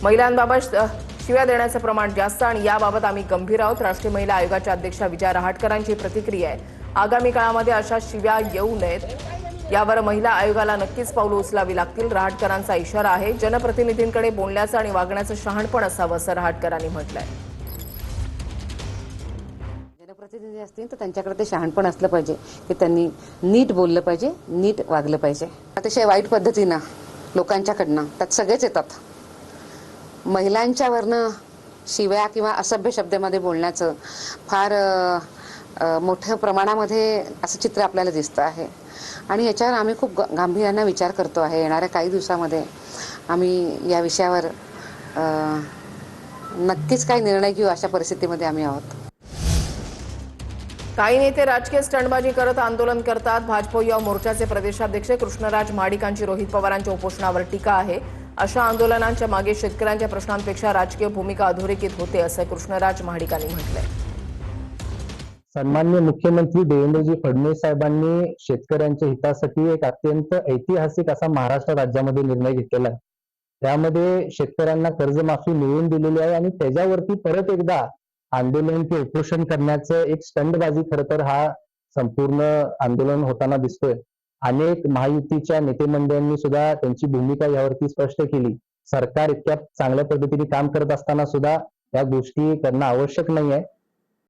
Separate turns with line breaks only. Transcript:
महिलांबाबत शिव्या देण्याचं प्रमाण जास्त आणि याबाबत आम्ही गंभीर आहोत. राष्ट्रीय महिला आयोगाच्या अध्यक्षा विजया रहाटकरांची प्रतिक्रिया आहे. आगामी काळामध्ये अशा शिव्या येऊ नयेत यावर महिला आयोगाला नक्कीच पावलं उचलावी लागतील. रहाटकरांचा इशारा आहे. जनप्रतिनिधींकडे बोलण्याचं आणि वागण्याचं शहाणपण असावं असं रहाटकरांनी म्हटलंय.
जनप्रतिनिधी असतील तर त्यांच्याकडे ते शहाणपण असलं पाहिजे की त्यांनी नीट बोललं पाहिजे, नीट वागलं पाहिजे. अतिशय वाईट पद्धतीनं लोकांच्याकडनं त्यात सगळेच येतात. महिलांच्यावरनं शिव्या किंवा असभ्य शब्दामध्ये बोलण्याचं फार मोठ्या प्रमाणामध्ये असं चित्र आपल्याला दिसतं आहे आणि याच्यावर आम्ही खूप गांभीर्यानं विचार करतो आहे. येणाऱ्या काही दिवसामध्ये आम्ही या विषयावर नक्कीच काही निर्णय घेऊ अशा परिस्थितीमध्ये आम्ही आहोत.
काही नेते राजकीय स्टंटबाजी करत आंदोलन करतात. भाजप युवा मोर्चाचे प्रदेशाध्यक्ष कृष्णराज महाडिकांची रोहित पवारांच्या उपोषणावर टीका आहे. अशा आंदोलनांच्या मागे शेतकऱ्यांच्या प्रश्नांपेक्षा राजकीय भूमिका अधोरेखित होते असं कृष्णराज महाडिकांनी म्हटलंय.
सन्माननीय मुख्यमंत्री देवेंद्रजी फडणवीस साहेबांनी शेतकऱ्यांच्या हितासाठी एक अत्यंत ऐतिहासिक असा महाराष्ट्र राज्यामध्ये निर्णय घेतलेला आहे. त्यामध्ये शेतकऱ्यांना कर्जमाफी मिळवून दिलेली आहे आणि त्याच्यावरती परत एकदा आंदोलन किंवा उपोषण करण्याचं एक स्टंटबाजी खरं तर हा संपूर्ण आंदोलन होताना दिसतोय. अनेक महायुतीच्या नेते मंडळींनी सुद्धा त्यांची भूमिका यावरती स्पष्ट केली. सरकार इतक्या चांगल्या पद्धतीने काम करत असताना सुद्धा या गोष्टी करणं आवश्यक नाहीये.